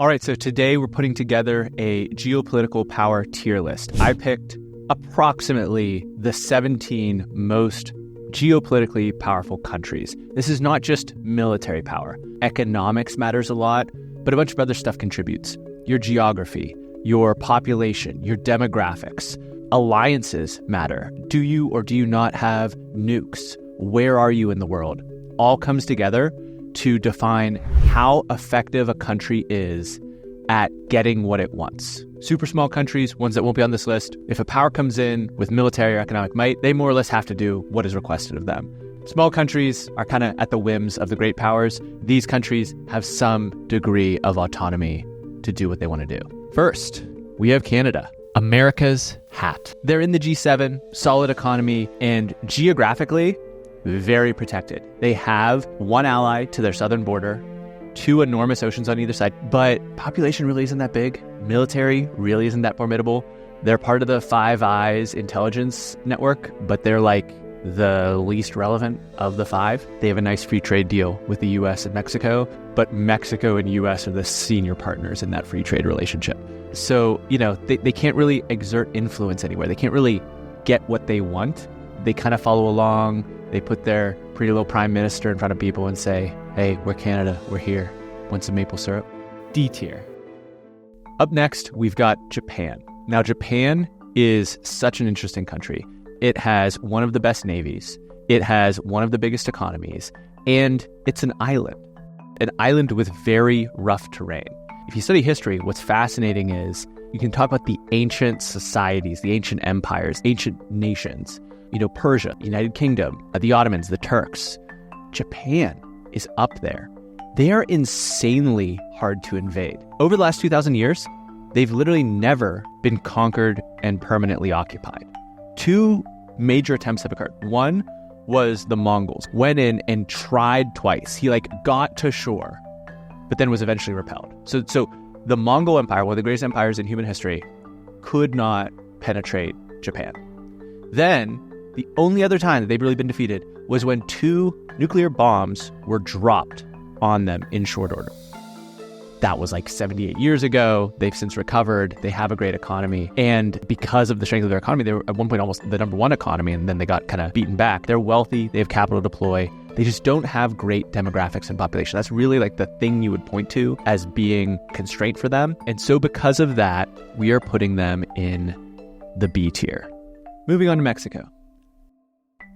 All right, so today we're putting together a geopolitical power tier list. I picked approximately the 17 most geopolitically powerful countries. This is not just military power. Economics matters a lot, but a bunch of other stuff contributes. Your geography, your population, your demographics. Alliances matter. Do you or do you not have nukes? Where are you in the world? All comes together to define how effective a country is at getting what it wants. Super small countries, ones that won't be on this list, if a power comes in with military or economic might, they more or less have to do what is requested of them. Small countries are kind of at the whims of the great powers. These countries have some degree of autonomy to do what they want to do. First, we have Canada, America's hat. They're in the G7, solid economy, and geographically, very protected. They have one ally to their southern border, two enormous oceans on either side, but population really isn't that big. Military really isn't that formidable. They're part of the Five Eyes intelligence network, but they're like the least relevant of the five. They have a nice free trade deal with the US and Mexico, but Mexico and US are the senior partners in that free trade relationship. So, they can't really exert influence anywhere. They can't really get what they want. They kind of follow along. They put their pretty little prime minister in front of people and say, hey, we're Canada, we're here. Want some maple syrup? D tier. Up next, we've got Japan. Now, Japan is such an interesting country. It has one of the best navies. It has one of the biggest economies. And it's an island with very rough terrain. If you study history, what's fascinating is you can talk about the ancient societies, the ancient empires, ancient nations. Persia, United Kingdom, the Ottomans, the Turks. Japan is up there. They are insanely hard to invade. Over the last 2,000 years, they've literally never been conquered and permanently occupied. Two major attempts have occurred. One was the Mongols. Went in and tried twice. He got to shore, but then was eventually repelled. So the Mongol Empire, one of the greatest empires in human history, could not penetrate Japan. Then, the only other time that they've really been defeated was when two nuclear bombs were dropped on them in short order. That was 78 years ago. They've since recovered. They have a great economy. And because of the strength of their economy, they were at one point almost the number one economy, and then they got kind of beaten back. They're wealthy. They have capital to deploy. They just don't have great demographics and population. That's really the thing you would point to as being constraint for them. And so because of that, we are putting them in the B tier. Moving on to Mexico.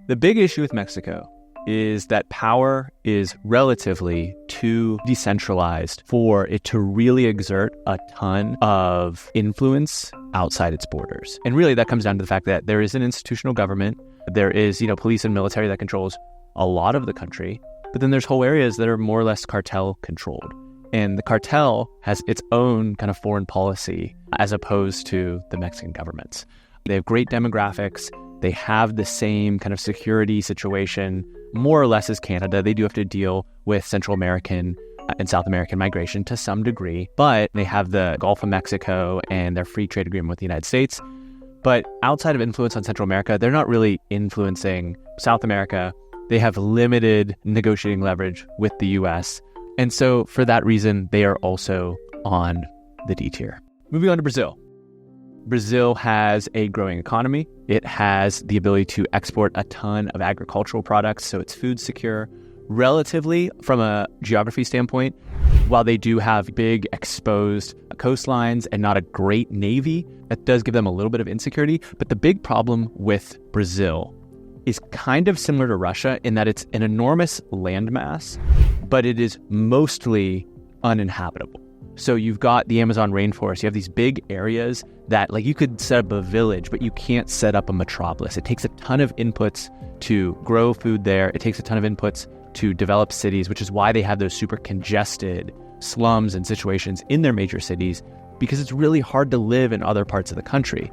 The big issue with Mexico is that power is relatively too decentralized for it to really exert a ton of influence outside its borders. And really that comes down to the fact that there is an institutional government. There is, police and military that controls a lot of the country, but then there's whole areas that are more or less cartel controlled. And the cartel has its own kind of foreign policy as opposed to the Mexican government's. They have great demographics. They have the same kind of security situation, more or less as Canada. They do have to deal with Central American and South American migration to some degree, but they have the Gulf of Mexico and their free trade agreement with the United States. But outside of influence on Central America, they're not really influencing South America. They have limited negotiating leverage with the US. And so for that reason, they are also on the D tier. Moving on to Brazil. Brazil has a growing economy. It has the ability to export a ton of agricultural products, so it's food secure. Relatively, from a geography standpoint, while they do have big exposed coastlines and not a great navy, that does give them a little bit of insecurity. But the big problem with Brazil is kind of similar to Russia in that it's an enormous landmass, but it is mostly uninhabitable. So you've got the Amazon rainforest. You have these big areas that you could set up a village, but you can't set up a metropolis. It takes a ton of inputs to grow food there. It takes a ton of inputs to develop cities, which is why they have those super congested slums and situations in their major cities, because it's really hard to live in other parts of the country.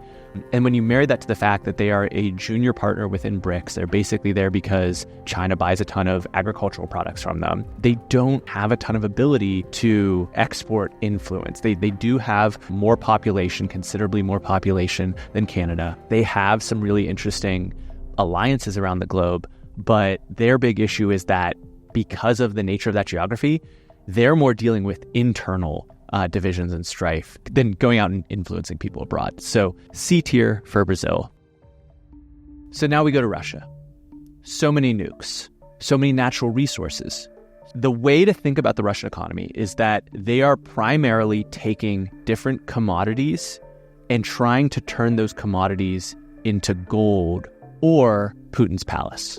And when you marry that to the fact that they are a junior partner within BRICS, they're basically there because China buys a ton of agricultural products from them. They don't have a ton of ability to export influence. They do have more population, considerably more population than Canada. They have some really interesting alliances around the globe, but their big issue is that because of the nature of that geography, they're more dealing with internal divisions and strife than going out and influencing people abroad. So C tier for Brazil. So now we go to Russia. So many nukes, so many natural resources. The way to think about the Russian economy is that they are primarily taking different commodities and trying to turn those commodities into gold or Putin's palace.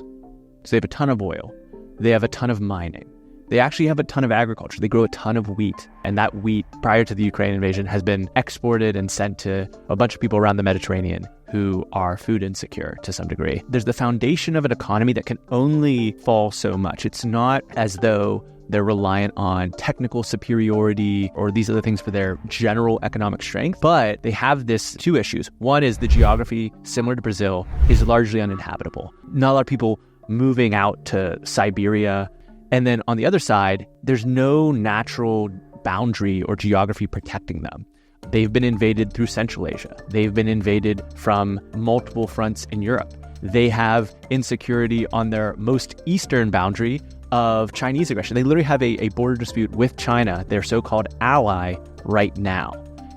So they have a ton of oil. They have a ton of mining. They actually have a ton of agriculture. They grow a ton of wheat. And that wheat, prior to the Ukraine invasion, has been exported and sent to a bunch of people around the Mediterranean who are food insecure to some degree. There's the foundation of an economy that can only fall so much. It's not as though they're reliant on technical superiority or these other things for their general economic strength, but they have this two issues. One is the geography, similar to Brazil, is largely uninhabitable. Not a lot of people moving out to Siberia. And then on the other side, there's no natural boundary or geography protecting them. They've been invaded through Central Asia. They've been invaded from multiple fronts in Europe. They have insecurity on their most eastern boundary of Chinese aggression. They literally have a border dispute with China, their so-called ally, right now.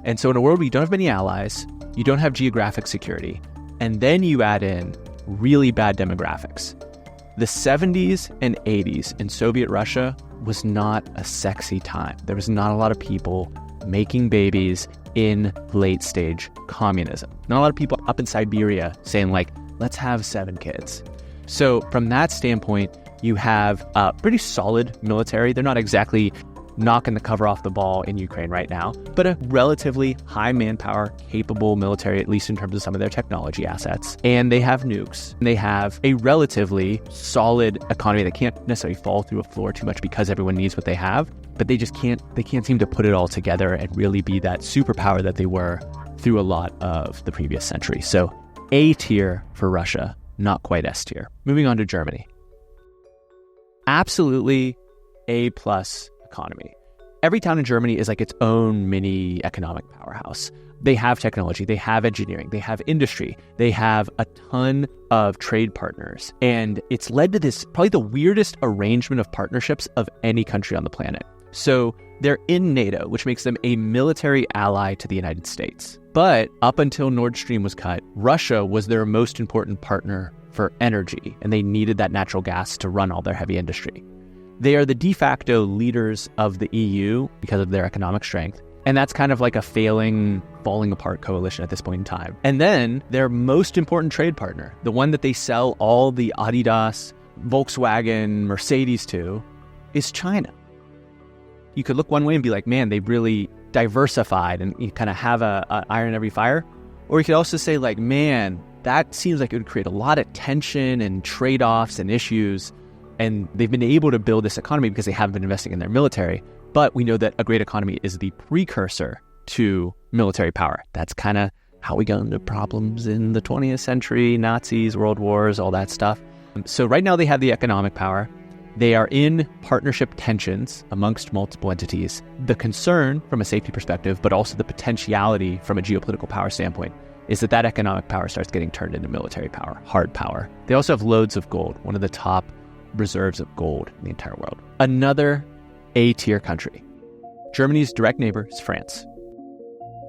And so in a world where you don't have many allies, you don't have geographic security, and then you add in really bad demographics. The 70s and 80s in Soviet Russia was not a sexy time. There was not a lot of people making babies in late stage communism. Not a lot of people up in Siberia saying like, let's have 7 kids. So from that standpoint, you have a pretty solid military. They're not exactly knocking the cover off the ball in Ukraine right now, but a relatively high manpower capable military, at least in terms of some of their technology assets. And they have nukes. They have a relatively solid economy that can't necessarily fall through a floor too much because everyone needs what they have, but they can't seem to put it all together and really be that superpower that they were through a lot of the previous century. So A tier for Russia, not quite S tier. Moving on to Germany. Absolutely A+ economy. Every town in Germany is like its own mini economic powerhouse. They have technology, they have engineering, they have industry, they have a ton of trade partners. And it's led to this, probably the weirdest arrangement of partnerships of any country on the planet. So they're in NATO, which makes them a military ally to the United States. But up until Nord Stream was cut, Russia was their most important partner for energy, and they needed that natural gas to run all their heavy industry. They are the de facto leaders of the EU because of their economic strength. And that's kind of like a failing, falling apart coalition at this point in time. And then their most important trade partner, the one that they sell all the Adidas, Volkswagen, Mercedes to, is China. You could look one way and be like, man, they've really diversified and you kind of have a iron in every fire. Or you could also say like, man, that seems like it would create a lot of tension and trade-offs and issues. And they've been able to build this economy because they haven't been investing in their military. But we know that a great economy is the precursor to military power. That's kind of how we got into problems in the 20th century, Nazis, world wars, all that stuff. So right now they have the economic power. They are in partnership tensions amongst multiple entities. The concern from a safety perspective, but also the potentiality from a geopolitical power standpoint, is that economic power starts getting turned into military power, hard power. They also have loads of gold, one of the top reserves of gold in the entire world. Another A-tier country. Germany's direct neighbor is France.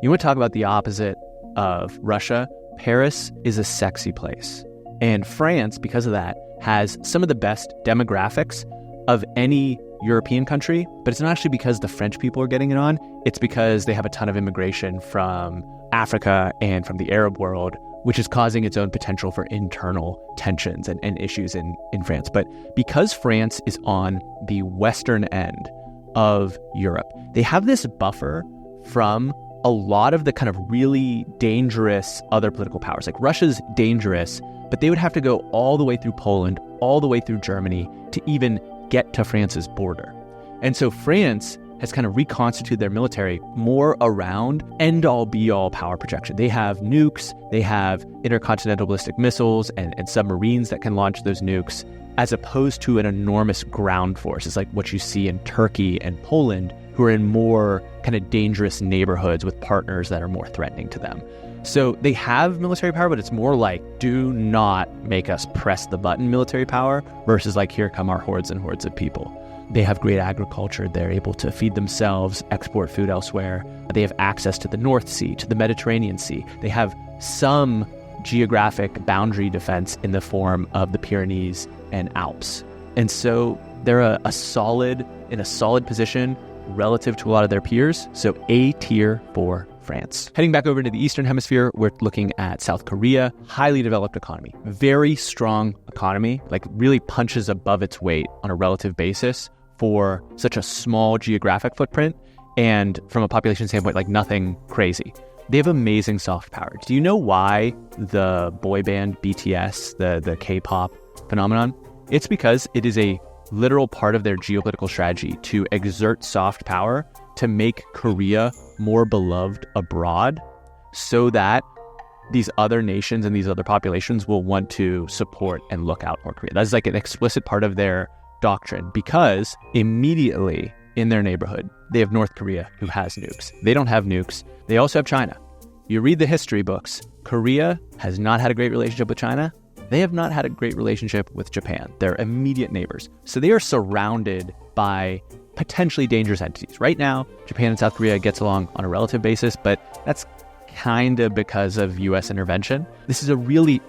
You want to talk about the opposite of Russia? Paris is a sexy place. And France, because of that, has some of the best demographics of any European country, but it's not actually because the French people are getting it on. It's because they have a ton of immigration from Africa and from the Arab world, which is causing its own potential for internal tensions and issues in France. But because France is on the western end of Europe, they have this buffer from a lot of the kind of really dangerous other political powers. Like Russia's dangerous, but they would have to go all the way through Poland, all the way through Germany to even get to France's border. And so France has kind of reconstituted their military more around end-all be-all power projection. They have nukes, they have intercontinental ballistic missiles and submarines that can launch those nukes, as opposed to an enormous ground force. It's like what you see in Turkey and Poland, who are in more kind of dangerous neighborhoods with partners that are more threatening to them. So they have military power, but it's more like, do not make us press the button military power versus like, here come our hordes and hordes of people. They have great agriculture. They're able to feed themselves, export food elsewhere. They have access to the North Sea, to the Mediterranean Sea. They have some geographic boundary defense in the form of the Pyrenees and Alps. And so they're in a solid position relative to a lot of their peers. So A tier for France. Heading back over into the Eastern Hemisphere, we're looking at South Korea, highly developed economy, very strong economy, like really punches above its weight on a relative basis for such a small geographic footprint. And from a population standpoint, like nothing crazy. They have amazing soft power. Do you know why the boy band BTS, the K-pop phenomenon? It's because it is a literal part of their geopolitical strategy to exert soft power to make Korea more beloved abroad so that these other nations and these other populations will want to support and look out for Korea. That's like an explicit part of their doctrine because immediately in their neighborhood, they have North Korea who has nukes. They don't have nukes. They also have China. You read the history books, Korea has not had a great relationship with China. They have not had a great relationship with Japan. They're immediate neighbors. So they are surrounded by potentially dangerous entities. Right now, Japan and South Korea gets along on a relative basis, but that's kind of because of US intervention. This is a really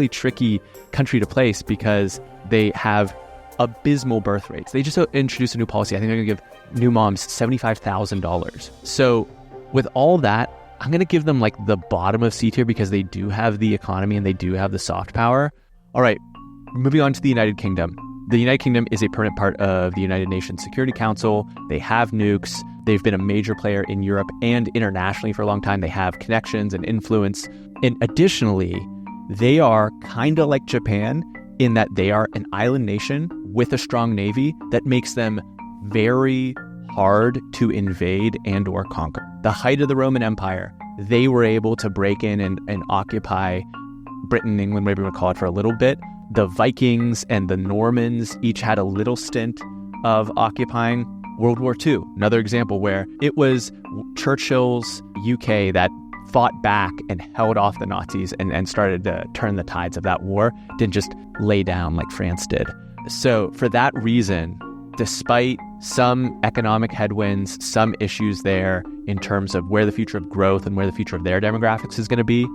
tricky country to place because they have abysmal birth rates. They just introduced a new policy. I think they're going to give new moms $75,000. So with all that, I'm going to give them like the bottom of C tier because they do have the economy and they do have the soft power. All right, moving on to the United Kingdom. The United Kingdom is a permanent part of the United Nations Security Council. They have nukes. They've been a major player in Europe and internationally for a long time. They have connections and influence. And additionally, they are kind of like Japan in that they are an island nation with a strong navy that makes them very hard to invade and or conquer. The height of the Roman Empire, they were able to break in and occupy Britain, England, whatever you want to call it, for a little bit. The Vikings and the Normans each had a little stint of occupying. World War II, another example where it was Churchill's UK that fought back and held off the Nazis and started to turn the tides of that war, didn't just lay down like France did. So for that reason, despite some economic headwinds, some issues there in terms of where the future of growth and where the future of their demographics is going to be,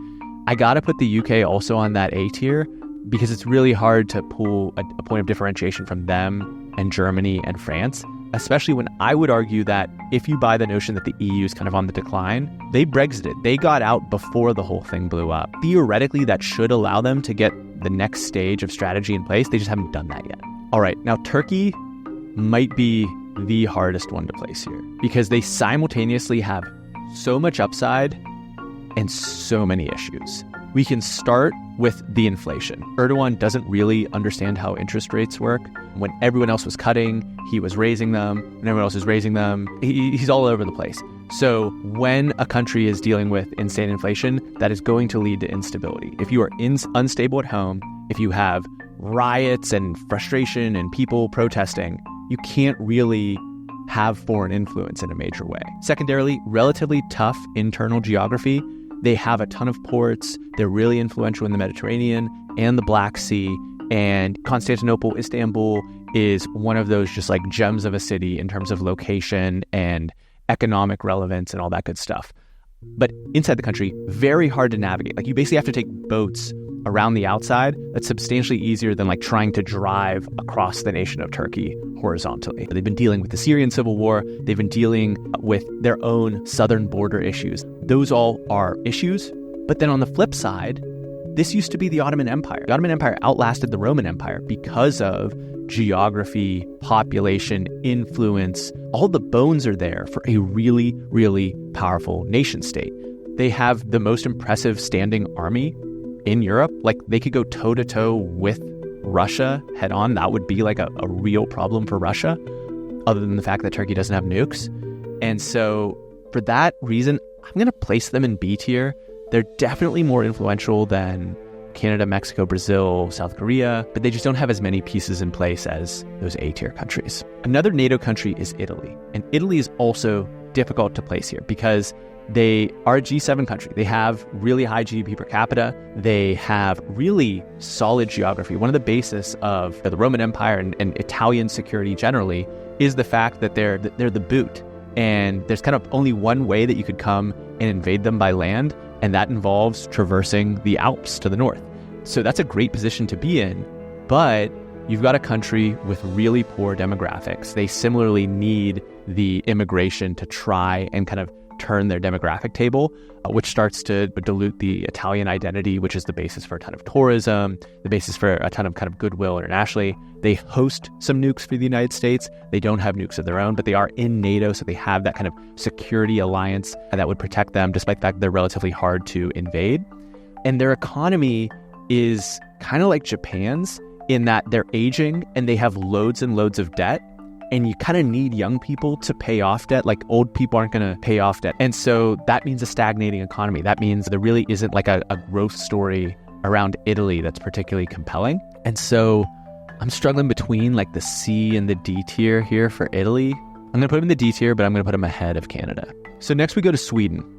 I got to put the UK also on that A tier because it's really hard to pull a point of differentiation from them and Germany and France, especially when I would argue that if you buy the notion that the EU is kind of on the decline, they Brexited. They got out before the whole thing blew up. Theoretically, that should allow them to get the next stage of strategy in place. They just haven't done that yet. All right, now Turkey might be the hardest one to place here because they simultaneously have so much upside and so many issues. We can start with the inflation. Erdogan doesn't really understand how interest rates work. When everyone else was cutting, he was raising them. When everyone else is raising them, he's all over the place. So when a country is dealing with insane inflation, that is going to lead to instability. If you are unstable at home, if you have riots and frustration and people protesting, you can't really have foreign influence in a major way. Secondarily, relatively tough internal geography. They have a ton of ports. They're really influential in the Mediterranean and the Black Sea. And Constantinople, Istanbul is one of those just like gems of a city in terms of location and economic relevance and all that good stuff. But inside the country, very hard to navigate. Like you basically have to take boats around the outside. That's substantially easier than like trying to drive across the nation of Turkey horizontally. They've been dealing with the Syrian civil war. They've been dealing with their own southern border issues. Those all are issues. But then on the flip side, this used to be the Ottoman Empire. The Ottoman Empire outlasted the Roman Empire because of geography, population, influence. All the bones are there for a really, really powerful nation state. They have the most impressive standing army in Europe. Like they could go toe-to-toe with Russia head on. That would be like a real problem for Russia, other than the fact that Turkey doesn't have nukes. And so for that reason, I'm going to place them in B tier. They're definitely more influential than Canada, Mexico, Brazil, South Korea, but they just don't have as many pieces in place as those A-tier countries. Another NATO country is Italy, and Italy is also difficult to place here because they are a G7 country. They have really high GDP per capita. They have really solid geography. One of the basis of the Roman Empire and Italian security generally is the fact that they're the boot. And there's kind of only one way that you could come and invade them by land, and that involves traversing the Alps to the north. So that's a great position to be in, but you've got a country with really poor demographics. They similarly need the immigration to try and kind of turn their demographic table, which starts to dilute the Italian identity, which is the basis for a ton of tourism, the basis for a ton of kind of goodwill internationally. They host some nukes for the United States. They don't have nukes of their own, but they are in NATO, so they have that kind of security alliance that would protect them, despite the fact they're relatively hard to invade. And their economy is kind of like Japan's in that they're aging and they have loads and loads of debt. And you kind of need young people to pay off debt. Like old people aren't going to pay off debt. And so that means a stagnating economy. That means there really isn't like a growth story around Italy that's particularly compelling. And so I'm struggling between like the C and the D tier here for Italy. I'm going to put them in the D tier, but I'm going to put them ahead of Canada. So next we go to Sweden.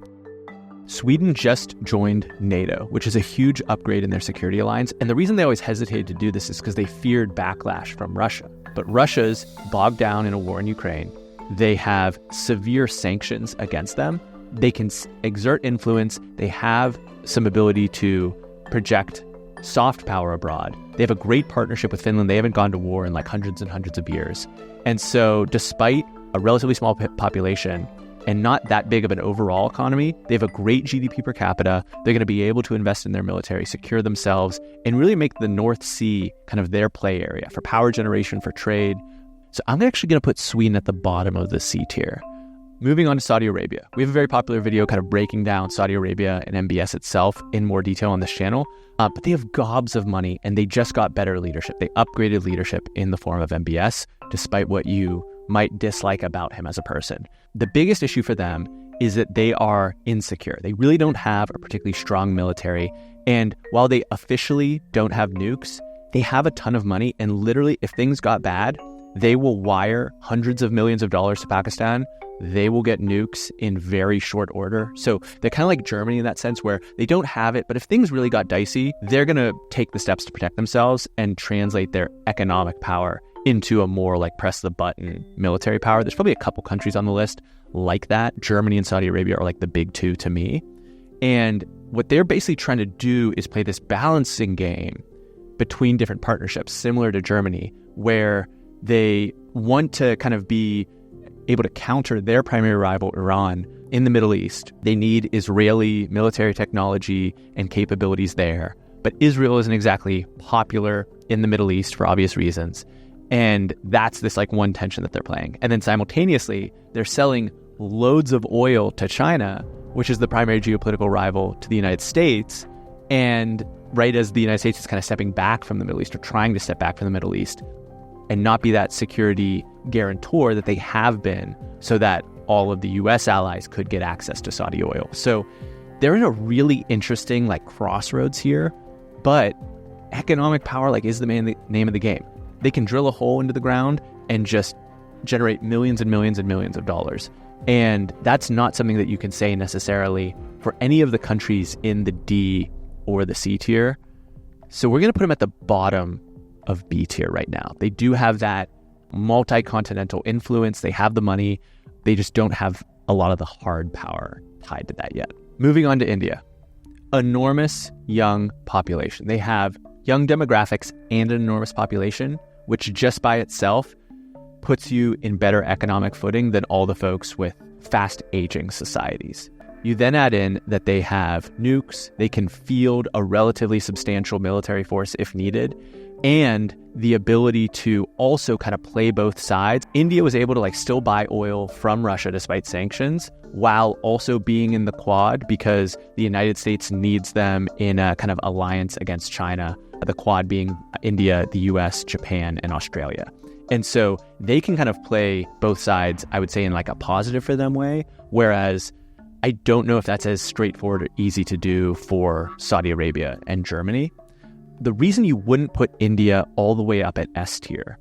Sweden just joined NATO, which is a huge upgrade in their security alliance. And the reason they always hesitated to do this is because they feared backlash from Russia. But Russia's bogged down in a war in Ukraine. They have severe sanctions against them. They can exert influence. They have some ability to project soft power abroad. They have a great partnership with Finland. They haven't gone to war in like hundreds and hundreds of years. And so despite a relatively small population and not that big of an overall economy, they have a great GDP per capita. They're going to be able to invest in their military, secure themselves, and really make the North Sea kind of their play area for power generation, for trade. So I'm actually going to put Sweden at the bottom of the C tier. Moving on to Saudi Arabia. We have a very popular video kind of breaking down Saudi Arabia and MBS itself in more detail on this channel, but they have gobs of money and they just got better leadership. They upgraded leadership in the form of MBS, despite what you might dislike about him as a person. The biggest issue for them is that they are insecure. They really don't have a particularly strong military. And while they officially don't have nukes, they have a ton of money. And literally, if things got bad, they will wire hundreds of millions of dollars to Pakistan. They will get nukes in very short order. So they're kind of like Germany in that sense where they don't have it, but if things really got dicey, they're going to take the steps to protect themselves and translate their economic power into a more like press the button military power. There's probably a couple countries on the list like that. Germany and Saudi Arabia are like the big two to me. And what they're basically trying to do is play this balancing game between different partnerships, similar to Germany, where they want to kind of be able to counter their primary rival, Iran, in the Middle East. They need Israeli military technology and capabilities there. But Israel isn't exactly popular in the Middle East for obvious reasons. And that's this like one tension that they're playing. And then simultaneously, they're selling loads of oil to China, which is the primary geopolitical rival to the United States. And right as the United States is kind of stepping back from the Middle East or trying to step back from the Middle East and not be that security guarantor that they have been so that all of the US allies could get access to Saudi oil. So they're in a really interesting like crossroads here, but economic power like is the name of the game. They can drill a hole into the ground and just generate millions and millions and millions of dollars. And that's not something that you can say necessarily for any of the countries in the D or the C tier. So we're going to put them at the bottom of B tier right now. They do have that multi-continental influence. They have the money. They just don't have a lot of the hard power tied to that yet. Moving on to India. Enormous young population. They have young demographics and an enormous population, which just by itself puts you in better economic footing than all the folks with fast aging societies. You then add in that they have nukes, they can field a relatively substantial military force if needed, and the ability to also kind of play both sides. India was able to like still buy oil from Russia despite sanctions, while also being in the Quad because the United States needs them in a kind of alliance against China, the Quad being India, the US, Japan, and Australia. And so they can kind of play both sides, I would say, in like a positive for them way, whereas I don't know if that's as straightforward or easy to do for Saudi Arabia and Germany. The reason you wouldn't put India all the way up at S tier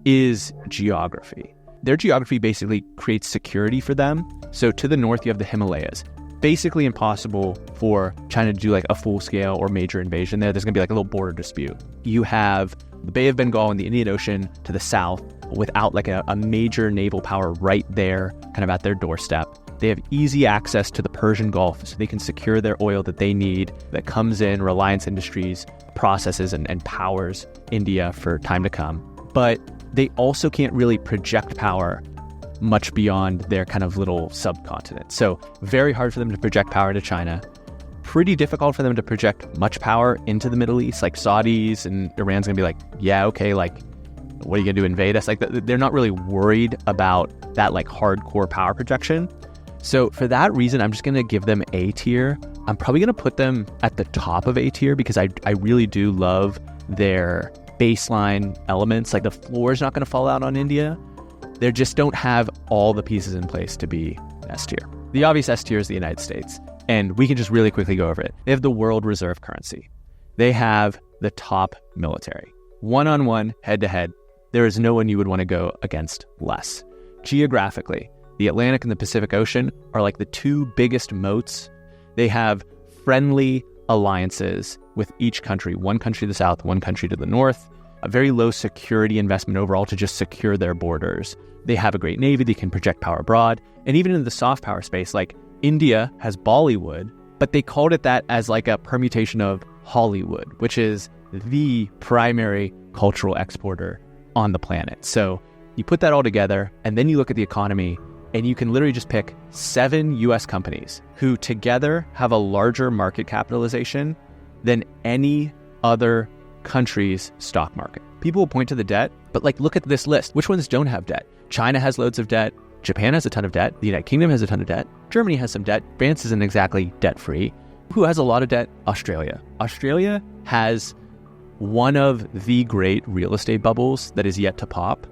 is geography. Their geography basically creates security for them. So to the north, you have the Himalayas. basically impossible for China to do like a full-scale or major invasion there. There's going to be like a little border dispute. You have the Bay of Bengal and the Indian Ocean to the south without like a major naval power right there, kind of at their doorstep. They have easy access to the Persian Gulf, so they can secure their oil that they need that comes in. Reliance Industries processes and powers India for time to come. But they also can't really project power much beyond their kind of little subcontinent. So very hard for them to project power to China. Pretty difficult for them to project much power into the Middle East. Like Saudis and Iran's gonna be like, yeah, okay, like, what are you gonna do, invade us? Like they're not really worried about that like hardcore power projection. So for that reason, I'm just gonna give them A tier. I'm probably gonna put them at the top of A tier because I really do love their baseline elements. Like the floor is not gonna fall out on India. They just don't have all the pieces in place to be S tier. The obvious S tier is the United States, and we can just really quickly go over it. They have the world reserve currency. They have the top military. One-on-one, head-to-head, there is no one you would want to go against less. Geographically, the Atlantic and the Pacific Ocean are like the two biggest moats. They have friendly alliances with each country, one country to the south, one country to the north. A very low security investment overall to just secure their borders. They have a great navy, they can project power abroad. And even in the soft power space, like India has Bollywood, but they called it that as like a permutation of Hollywood, which is the primary cultural exporter on the planet. So you put that all together, and then you look at the economy, and you can literally just pick 7 US companies who together have a larger market capitalization than any other country's stock market. People will point to the debt, but like, look at this list. Which ones don't have debt? China has loads of debt. Japan has a ton of debt. The United Kingdom has a ton of debt. Germany has some debt. France isn't exactly debt-free. Who has a lot of debt? Australia. Australia has one of the great real estate bubbles that is yet to pop.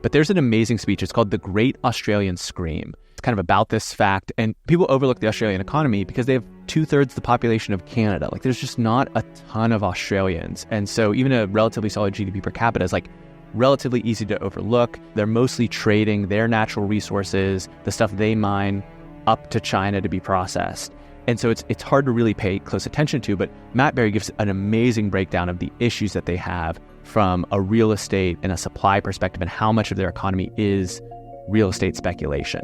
But there's an amazing speech. It's called The Great Australian Scream. It's kind of about this fact. And people overlook the Australian economy because they have 2/3 the population of Canada. Like there's just not a ton of Australians. And so even a relatively solid GDP per capita is like relatively easy to overlook. They're mostly trading their natural resources, the stuff they mine, up to China to be processed. And so it's hard to really pay close attention to, but Matt Berry gives an amazing breakdown of the issues that they have from a real estate and a supply perspective and how much of their economy is real estate speculation.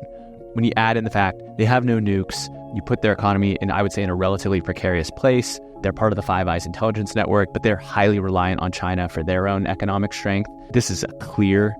When you add in the fact they have no nukes, you put their economy in, I would say, in a relatively precarious place. They're part of the Five Eyes intelligence network, but they're highly reliant on China for their own economic strength. This is a clear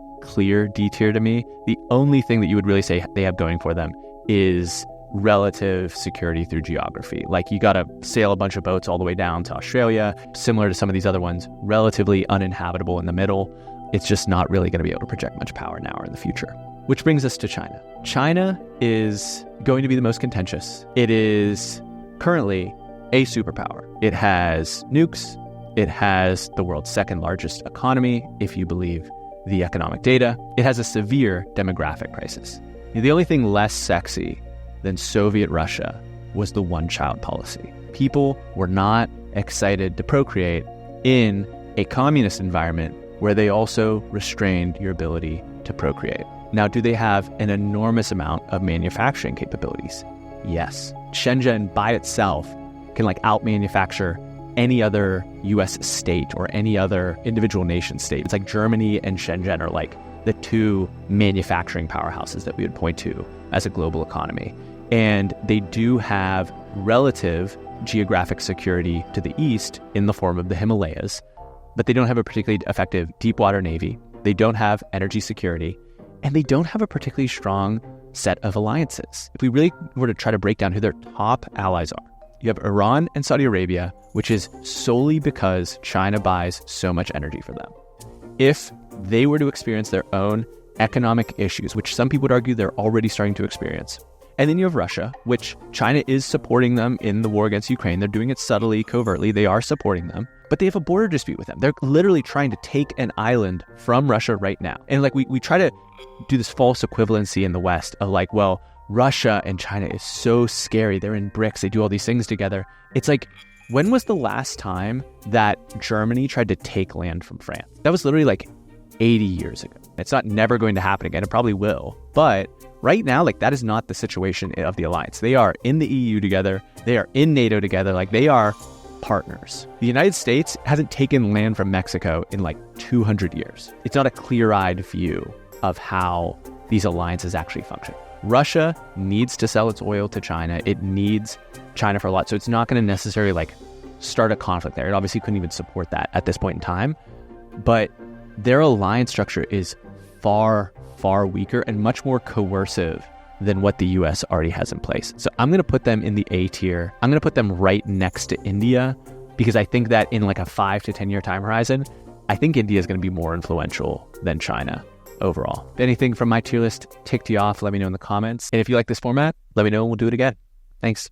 D tier to me. The only thing that you would really say they have going for them is relative security through geography. Like you got to sail a bunch of boats all the way down to Australia, similar to some of these other ones, relatively uninhabitable in the middle. It's just not really going to be able to project much power now or in the future. Which brings us to China. China is going to be the most contentious. It is currently a superpower. It has nukes. It has the world's second largest economy, if you believe the economic data. It has a severe demographic crisis. The only thing less sexy than Soviet Russia was the one-child policy. People were not excited to procreate in a communist environment where they also restrained your ability to procreate. Now, do they have an enormous amount of manufacturing capabilities? Yes. Shenzhen by itself can like out-manufacture any other US state or any other individual nation state. It's like Germany and Shenzhen are like the two manufacturing powerhouses that we would point to as a global economy. And they do have relative geographic security to the east in the form of the Himalayas, but they don't have a particularly effective deep water navy. They don't have energy security, and they don't have a particularly strong set of alliances. If we really were to try to break down who their top allies are, you have Iran and Saudi Arabia, which is solely because China buys so much energy for them. If they were to experience their own economic issues, which some people would argue they're already starting to experience, and then you have Russia, which China is supporting them in the war against Ukraine. They're doing it subtly, covertly. They are supporting them, but they have a border dispute with them. They're literally trying to take an island from Russia right now. And like we try to do this false equivalency in the West of like, well, Russia and China is so scary. They're in BRICS. They do all these things together. It's like, when was the last time that Germany tried to take land from France? That was literally like 80 years ago. It's not never going to happen again. It probably will. But right now, like, that is not the situation of the alliance. They are in the EU together. They are in NATO together. Like, they are partners. The United States hasn't taken land from Mexico in like 200 years. It's not a clear-eyed view of how these alliances actually function. Russia needs to sell its oil to China. It needs China for a lot. So it's not going to necessarily like start a conflict there. It obviously couldn't even support that at this point in time. But their alliance structure is far, far weaker and much more coercive than what the US already has in place. So I'm going to put them in the A tier. I'm going to put them right next to India because I think that in like a 5 to 10 year time horizon, I think India is going to be more influential than China overall. If anything from my tier list ticked you off, let me know in the comments. And if you like this format, let me know and we'll do it again. Thanks.